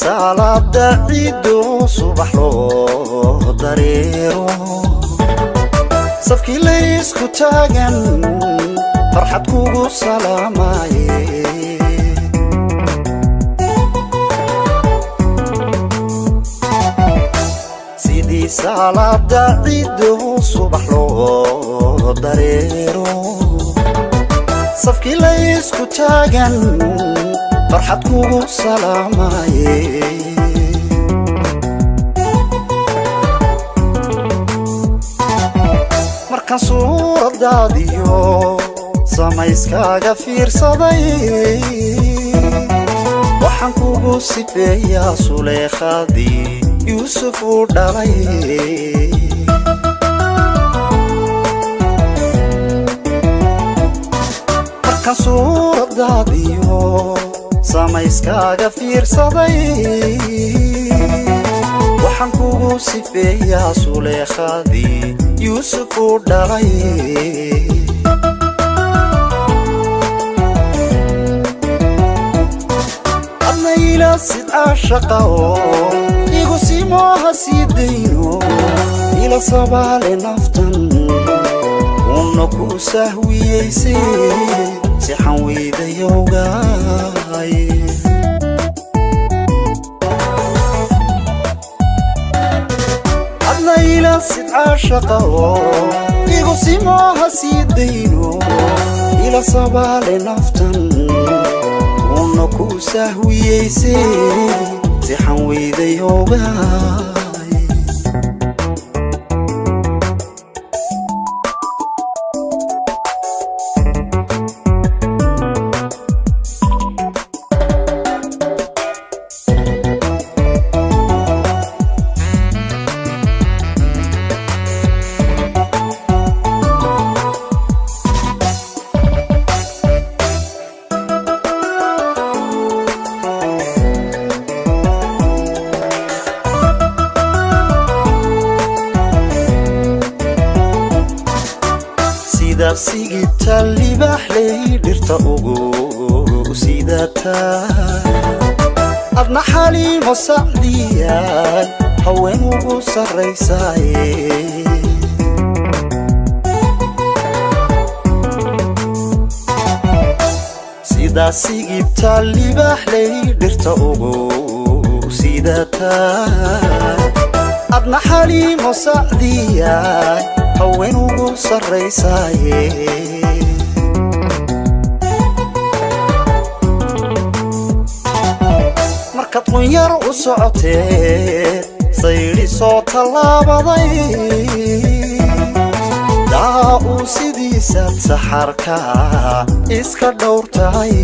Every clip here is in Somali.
salaada ciido subax loo dareero safkii la isku taagan farxad kugu salaamaye sidii salaada ciido subax loo dareero safkii la isku taagan farxad kugu salaamaye markaan suuradaadiyo samayskaaga fiirsaday waxaan kugu sifeeyaa suleekhadii yuusuf uu dhalay markaan suuradaadiyo samayskaaga fiirsaday waxaan kugu sifeeyaa suleekhadii yuusuf uu dhalay adna ila sid caashaqa oo igu simooha sii dayno ila sabaale naftan una ku sahwiyeyse sixan weydayowgaay adna ila sid caashaqa oo igu simooha sii dayno ila sabaale naftan una ku sahwiyeyse sixan weydayowgaay sigita libax lay dhirta ugu sidata adna xaliimo sacdiyaay haween ugu sarraysaaye sidaa sigita libax lay dhirta ugu sidata adna xaliimo sacdiyaay haween ugu sarraysaaye markaad qunyar u socotee saydi soo tallaabaday daa uu sidiisaad saxarkaa iska dhowrtahay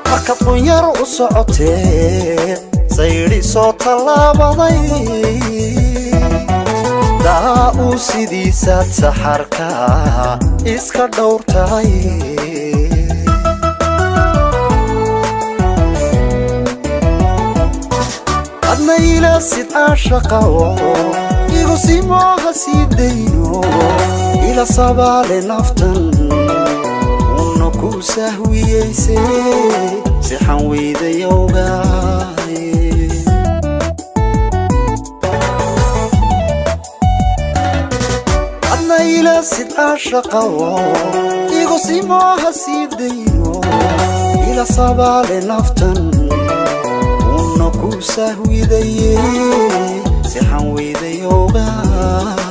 markaad qunyar u socotee saydi soo tallaabaday daa uu sidiisaad saxarkaa iska dhowrtahay adna ila sid caashaqa oo igu simooha sii dayno ila sabaale naftan una ku sahwiyeyse sixan weydayowgaay adna ila sid caashaqa oo igu simooha sii dayno ila sabaale naftan una ku sahwidaye sixan weydayowgaay